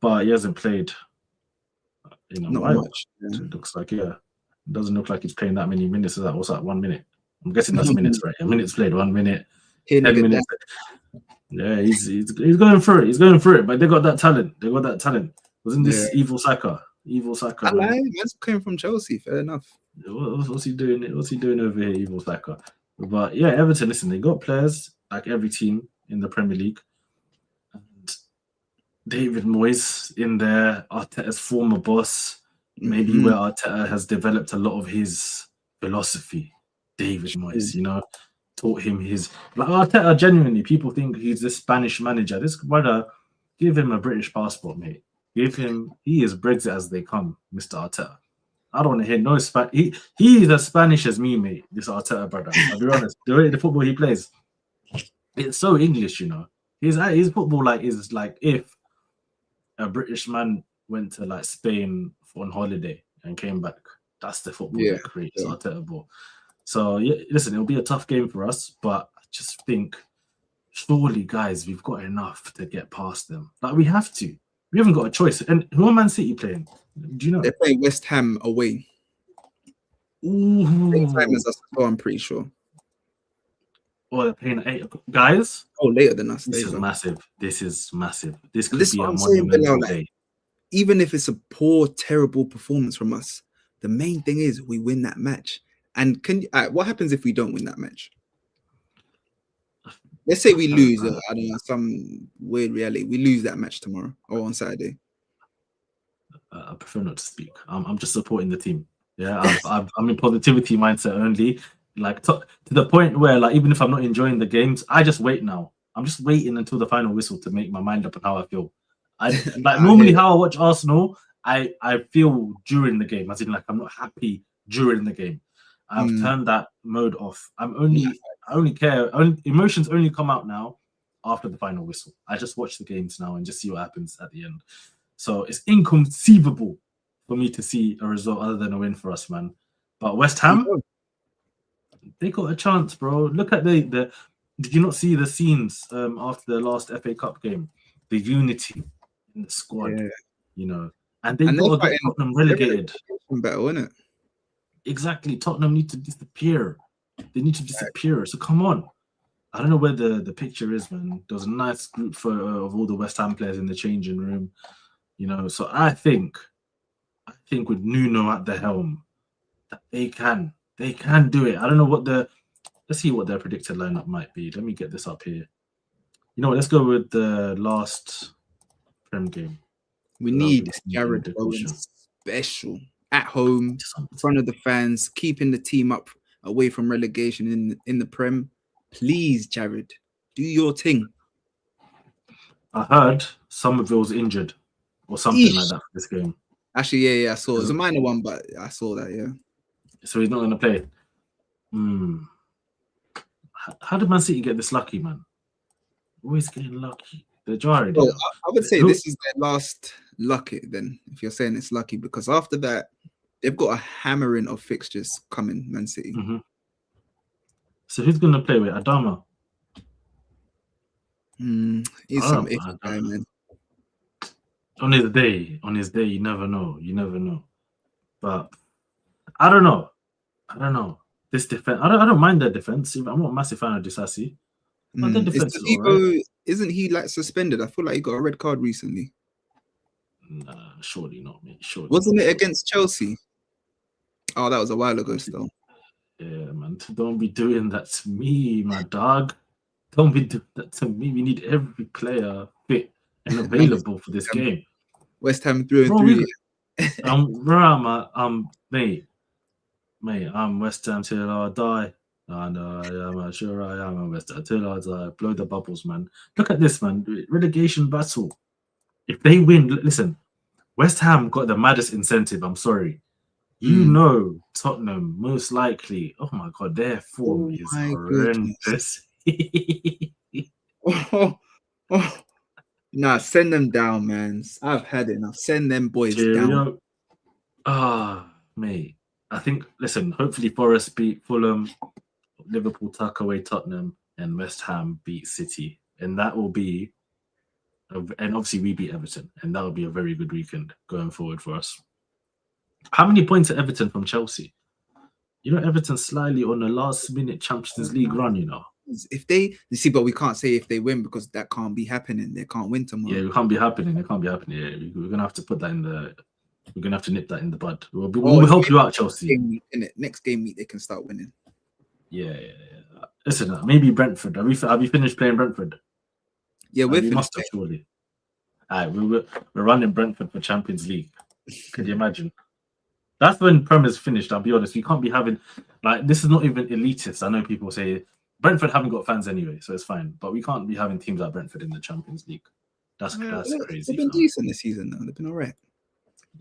but he hasn't played. in a Not while. much. Yeah. It looks like, yeah. It doesn't look like he's playing that many minutes. Is that what's that? 1 minute. I'm guessing that's minutes, right? A minute's played, 1 minute, Here, 10 nigga, minutes. Yeah, he's going through it. He's going through it. But they got that talent. Wasn't Yeah. this evil Saka? Evil Saka. I Man. like. Man's came from Chelsea. Fair enough. What's he doing? What's he doing over here, evil Saka? But yeah, Everton. Listen, they got players like every team in the Premier League. And David Moyes in there, Arteta's former boss. Maybe Mhm. where Arteta has developed a lot of his philosophy. David Moyes, taught him his like Arteta. Genuinely, people think he's this Spanish manager. This brother, give him a British passport, mate. He is Brexit as they come, Mr. Arteta. I don't want to hear no Spanish. He is as Spanish as me, mate. This Arteta brother. I'll be honest. The football he plays, it's so English, His football is like if a British man went to like Spain on holiday and came back. That's the football Yeah, that creates yeah. Arteta ball. So yeah, listen, it'll be a tough game for us, but I just think surely, guys, we've got enough to get past them. Like we have to. We haven't got a choice. And who are Man City playing? Do you know? They're playing West Ham away. Same time as us, so I'm pretty sure. Oh, they're playing at 8 o'clock. Guys, Oh, later than us. this is later. massive. This is massive. This could This is be what a I'm saying, monumental Bilal, day. Even if it's a poor, terrible performance from us, the main thing is we win that match. And what happens if we don't win that match? Let's say we lose. I don't know, some weird reality. We lose that match tomorrow or on Saturday. I prefer not to speak. I'm just supporting the team. Yeah, I'm in positivity mindset only. Like to the point where, like, even if I'm not enjoying the games, I just wait now. I'm just waiting until the final whistle to make my mind up on how I feel. Normally how I watch Arsenal, I feel during the game, as in like I'm not happy during the game. I've turned that mode off. I only care. Emotions only come out now after the final whistle. I just watch the games now and just see what happens at the end. So it's inconceivable for me to see a result other than a win for us, man. But West Ham, they got a chance, bro. Look at the did you not see the scenes after the last FA Cup game? The unity in the squad, and they got to get Tottenham relegated. Battle, isn't it? Exactly. Tottenham need to disappear. They need to disappear. So come on. I don't know where the picture is, man. There was a nice group photo of all the West Ham players in the changing room. So I think with Nuno at the helm, that they can do it. I don't know let's see what their predicted lineup might be. Let me get this up here. You know what? Let's go with the last Prem game. We need Jared Bowen special at home, in front of the fans, keeping the team up away from relegation in the Prem. Please, Jared, do your thing. I heard Somerville's injured or something like that for this game. Actually, yeah, I saw it. It was a minor one, but I saw that, yeah. So he's not going to play. How did Man City get this lucky, man? Always getting lucky. They're jarring. Well, I would say this is their last lucky, then, if you're saying it's lucky, because after that, they've got a hammering of fixtures coming, Man City. Mm-hmm. So who's going to play with Adama? He's some iffy guy, man. On his day, you never know. But I don't know. This defense, I don't mind their defense. I'm not a massive fan of Disasi. But their defense is all right. Isn't he like suspended? I feel like he got a red card recently. Nah, surely not, mate. Wasn't it against Chelsea? Oh, that was a while ago still. Yeah, man. Don't be doing that to me, my dog. Don't be doing that to me. We need every player fit and available for this game. West Ham 3-3. Mate, I'm West Ham till I die. And I'm sure I am West Ham till I die. Blow the bubbles, man. Look at this, man. Relegation battle. If they win, listen, West Ham got the maddest incentive. I'm sorry. Tottenham most likely. Oh my god, their form is horrendous. Nah, send them down, man. I've had enough. Send them boys down. Mate. I think, listen, hopefully Forest beat Fulham, Liverpool tuck away Tottenham, and West Ham beat City. And that will be, and obviously we beat Everton, and that will be a very good weekend going forward for us. How many points are Everton from Chelsea? You know, Everton's slightly on a last-minute Champions League run. You know. If they you see, but we can't say if they win because that can't be happening. They can't win tomorrow. Yeah, it can't be happening. It can't be happening. Yeah, we're gonna have to put that in the. We're gonna have to nip that in the bud. We'll help you out, Chelsea. Next game week, they can start winning. Yeah. Listen, maybe Brentford. Have you finished playing Brentford? Yeah, we're we finished. must have surely. All right, we're running Brentford for Champions League. Could you imagine? That's when Premier's finished. I'll be honest. We can't be having like this is not even elitist. I know people say Brentford haven't got fans anyway, so it's fine. But we can't be having teams like Brentford in the Champions League. That's crazy. They've been decent this season, though. They've been all right.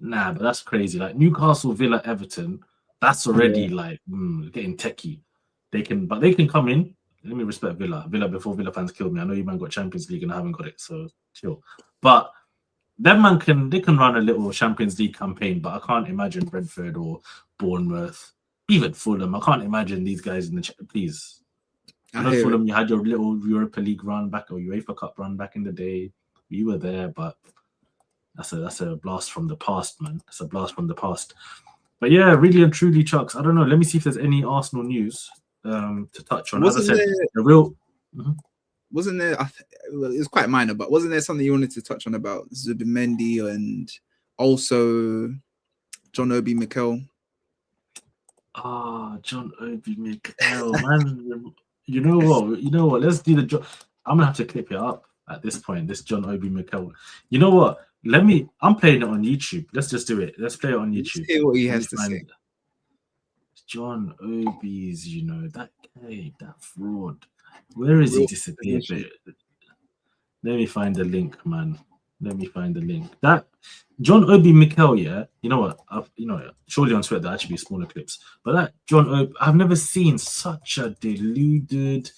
Nah, but that's crazy. Like Newcastle, Villa, Everton. That's already like getting techie. They can come in. Let me respect Villa. Before Villa fans kill me. I know you man got Champions League and I haven't got it, so chill. But them man can run a little Champions League campaign, but I can't imagine Brentford or Bournemouth, even Fulham. I can't imagine these guys in the please. I know Fulham, you had your little Europa League run back or UEFA Cup run back in the day. You were there, but that's a blast from the past, man. It's a blast from the past. But yeah, really and truly, Chucks. I don't know. Let me see if there's any Arsenal news to touch on. As I said, the real. Wasn't there? Well, it was quite minor, but wasn't there something you wanted to touch on about Zubimendi and also John Obi Mikel? John Obi Mikel, man. You know what? Let's do the job. I'm gonna have to clip it up at this point. This John Obi Mikel. You know what? I'm playing it on YouTube. Let's just do it. Let's play it on YouTube. Let's hear what he has to say. John Obi's, that guy, that fraud. Where is he disappeared? Let me find the link, man. Let me find the link. That John Obi Mikel, yeah. You know what? Surely on Twitter there actually be smaller clips. But that John Obi, I've never seen such a deluded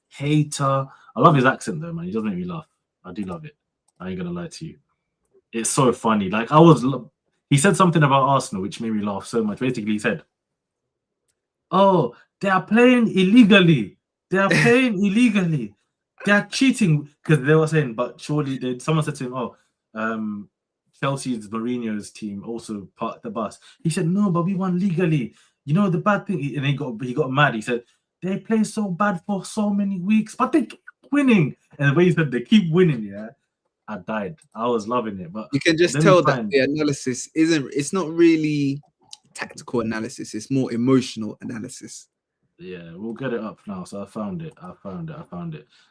hater. I love his accent though, man. He does make me laugh. I do love it. I ain't gonna lie to you. It's so funny. Like he said something about Arsenal which made me laugh so much. Basically, he said, "Oh, they are playing illegally. They are playing illegally. They are cheating," because they were saying, but surely someone said to him, "Oh, Chelsea's Mourinho's team also parked the bus." He said, "No, but we won legally. You know the bad thing," and he got mad. He said, "They play so bad for so many weeks, but they keep winning." And the way he said they keep winning, yeah, I died. I was loving it. But you can just tell that the analysis it's not really tactical analysis, it's more emotional analysis. Yeah, we'll get it up now. So I found it.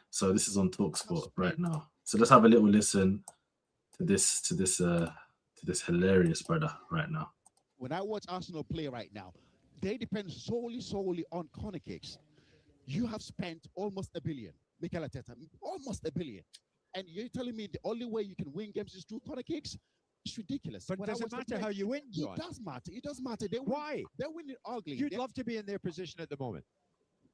So this is on TalkSport right now. So let's have a little listen to this hilarious brother right now. When I watch Arsenal play right now, they depend solely on corner kicks. You have spent almost $1 billion, Mikel Arteta, almost $1 billion, and you're telling me the only way you can win games is through corner kicks? It's ridiculous. But does it matter how you win, John? It does matter. It does matter. Why? They're winning ugly. You'd love to be in their position at the moment.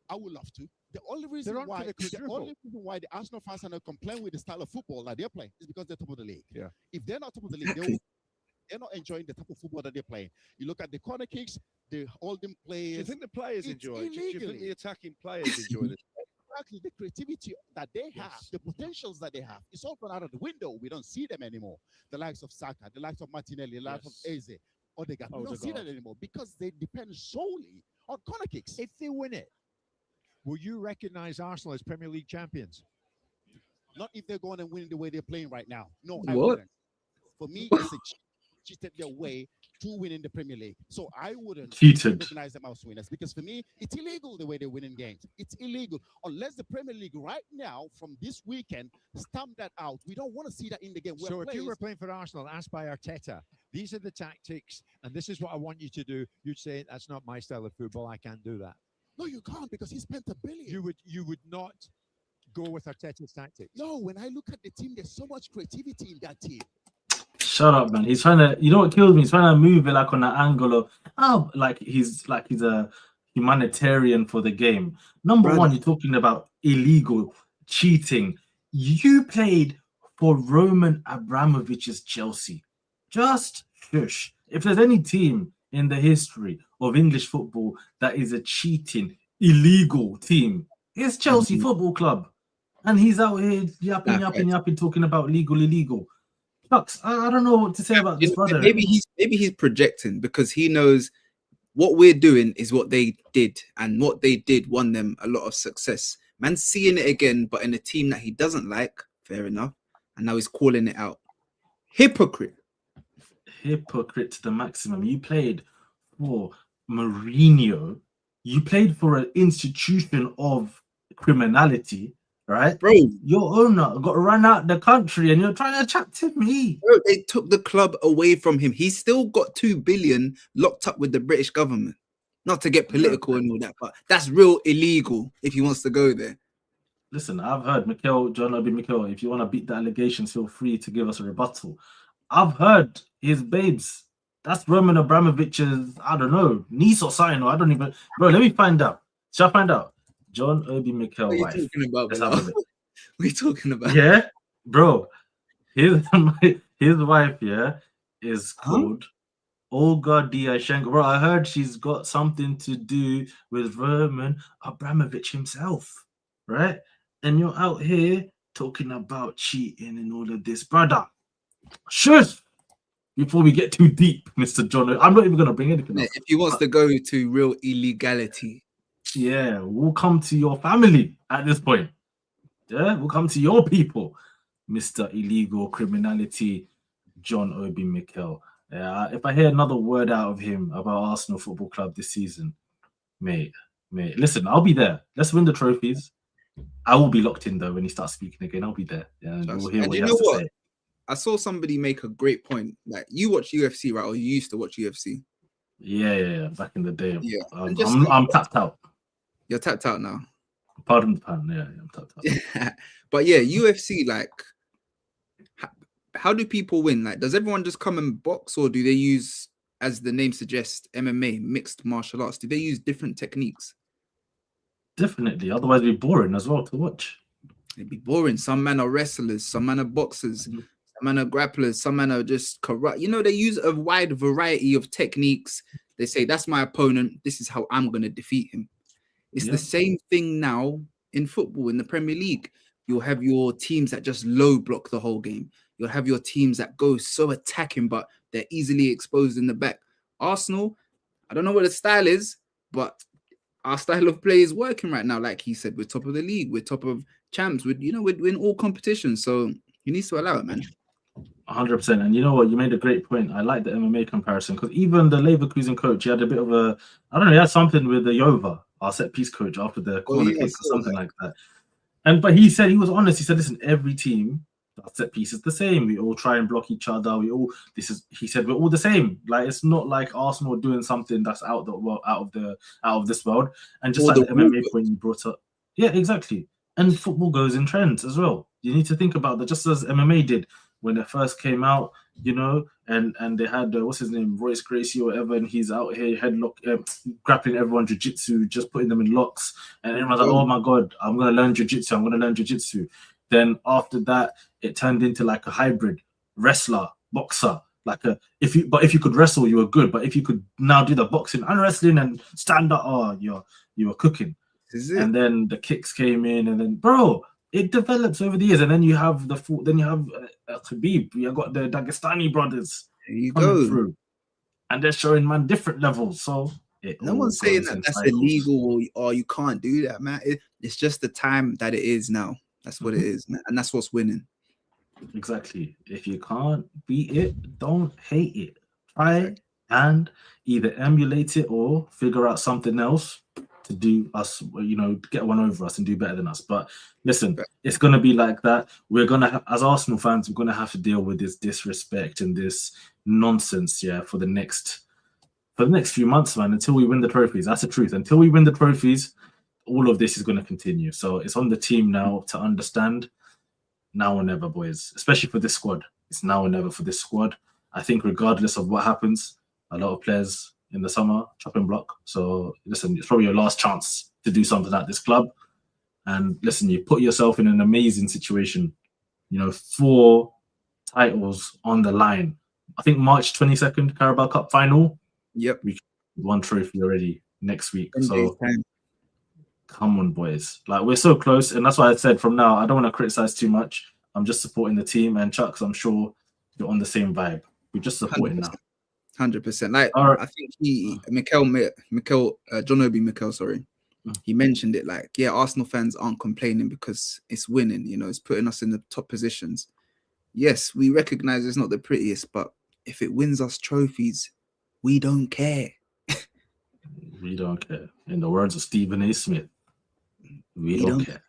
I would love to. The only reason why the Arsenal fans are not complaining with the style of football that they're playing is because they're top of the league. Yeah. If they're not top of the league, they're not enjoying the type of football that they're playing. You look at the corner kicks, the holding players. Do you think the players enjoy it? Do you think the attacking players enjoy it? Exactly, the creativity that they have, the potentials that they have, it's all gone out of the window. We don't see them anymore. The likes of Saka, the likes of Martinelli, the likes of Eze, Odegaard. We don't see that anymore because they depend solely on corner kicks. If they win it, will you recognize Arsenal as Premier League champions? Not if they're going and winning the way they're playing right now. No, What? I wouldn't. For me, it's cheated their way to winning the Premier League. So I wouldn't recognize them as winners because for me, it's illegal the way they're winning games. It's illegal. Unless the Premier League right now, from this weekend, stamp that out. We don't want to see that in the game. So if you were playing for Arsenal, asked by Arteta, these are the tactics, and this is what I want you to do, you'd say, that's not my style of football. I can't do that. No, you can't because he spent $1 billion. You would not go with Arteta's tactics. No, when I look at the team, there's so much creativity in that team. Shut up, man. He's trying to, you know what kills me? He's trying to move it like on an angle of, like he's a humanitarian for the game. Number one, you're talking about illegal cheating. You played for Roman Abramovich's Chelsea. Just shush. If there's any team in the history of English football that is a cheating, illegal team, it's Chelsea Football Club. And he's out here yapping, talking about illegal. Chucks, I don't know what to say about this brother. Maybe he's projecting because he knows what we're doing is what they did, and what they did won them a lot of success. Man's seeing it again, but in a team that he doesn't like. Fair enough, and now he's calling it out. Hypocrite To the maximum. You played for Mourinho. You played for an institution of criminality, right? bro. Your owner got run out the country, and you're trying to chat to me. Bro, they took the club away from him. He's still got 2 billion locked up with the British government. Not to get political and all that, but that's real illegal if he wants to go there. Listen, I've heard John Obi Mikel, if you want to beat the allegations, feel free to give us a rebuttal. I've heard his babes. That's Roman Abramovich's, I don't know, niece or something. Or I don't even. Bro, let me find out. Shall I find out? John Obi Mikel What are you wife. talking about? Let's Bilal? have a look. What are you talking about? Yeah, bro. His wife, yeah, is called Olga Diashenko. Bro, I heard she's got something to do with Roman Abramovich himself, right? And you're out here talking about cheating and all of this, brother. Shush! Before we get too deep, Mr. John, I'm not even going to bring anything up. If he wants to go to real illegality, yeah, we'll come to your family at this point. Yeah, we'll come to your people, Mr. Illegal Criminality, John Obi Mikel. If I hear another word out of him about Arsenal Football Club this season, mate, listen, I'll be there. Let's win the trophies. I will be locked in though when he starts speaking again. I'll be there. Yeah, and we'll hear what he has to say. I saw somebody make a great point. Like, you watch UFC, right? Or you used to watch UFC? Yeah. Back in the day. Yeah. I'm tapped out. You're tapped out now. Pardon the pun. Yeah, I'm tapped out. But yeah, UFC, like, how do people win? Like, does everyone just come and box, or do they use, as the name suggests, MMA, mixed martial arts? Do they use different techniques? Definitely. Otherwise, it'd be boring as well to watch. It'd be boring. Some men are wrestlers, some men are boxers, some men are grapplers, some men are just corrupt. You know, they use a wide variety of techniques. They say, that's my opponent. This is how I'm going to defeat him. It's the same thing now in football, in the Premier League. You'll have your teams that just low block the whole game. You'll have your teams that go so attacking, but they're easily exposed in the back. Arsenal, I don't know what the style is, but our style of play is working right now. Like he said, we're top of the league, we're top of champs, we're in all competitions. So he needs to allow it, man. 100%. And you know what? You made a great point. I like the MMA comparison because even the Leverkusen coach, he had a bit of a, I don't know, he had something with the Jova, our set piece coach, after the corner kick or something like that. But he said, he was honest. He said, listen, every team, our set piece is the same. We all try and block each other. He said, we're all the same. Like, it's not like Arsenal doing something that's out of this world. And just like the MMA point you brought up. Yeah, exactly. And football goes in trends as well. You need to think about that, just as MMA did when it first came out, you know, and they had, what's his name, Royce Gracie or whatever, and he's out here headlock, grappling everyone jiu-jitsu, just putting them in locks. And everyone's like, oh my God, I'm going to learn jiu-jitsu. Then after that, it turned into like a hybrid wrestler, boxer. If you could wrestle, you were good. But if you could now do the boxing and wrestling and stand up, you were cooking. And then the kicks came in, and then it develops over the years. And then you have Khabib. You got the Dagestani brothers coming through, and they're showing man different levels. So no one's saying that that's illegal or you can't do that, man. It's just the time that it is now. That's what it is, man. And that's what's winning. Exactly. If you can't beat it, don't hate it. Try and either emulate it or figure out something else to do us, you know, get one over us and do better than us. But listen, it's going to be like that. We're going to, as Arsenal fans, we're going to have to deal with this disrespect and this nonsense, for the next few months, man, until we win the trophies. That's the truth. Until we win the trophies, all of this is going to continue. So it's on the team now to understand. Now or never, boys, especially for this squad. It's now or never for this squad. I think regardless of what happens, a lot of players in the summer chopping block. So listen, it's probably your last chance to do something at this club. And listen, you put yourself in an amazing situation. You know, 4 titles on the line. I think March 22nd, Carabao Cup final. Yep. We won trophy already next week. So come on, boys. Like, we're so close. And that's why I said from now, I don't want to criticize too much. I'm just supporting the team. And Chucks, I'm sure you're on the same vibe. We're just supporting now. 100%. Like, All right. I think John Obi Mikel, sorry, he mentioned it. Like, yeah, Arsenal fans aren't complaining because it's winning. You know, it's putting us in the top positions. Yes, we recognize it's not the prettiest, but if it wins us trophies, we don't care. We don't care. In the words of Stephen A. Smith, we don't care.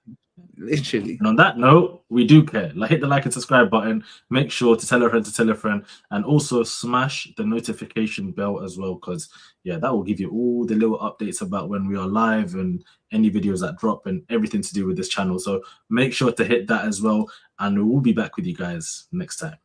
Literally. And on that note, we do care. Like, hit the like and subscribe button. Make sure to tell a friend, and also smash the notification bell as well, because yeah, that will give you all the little updates about when we are live and any videos that drop and everything to do with this channel. So make sure to hit that as well, and we will be back with you guys next time.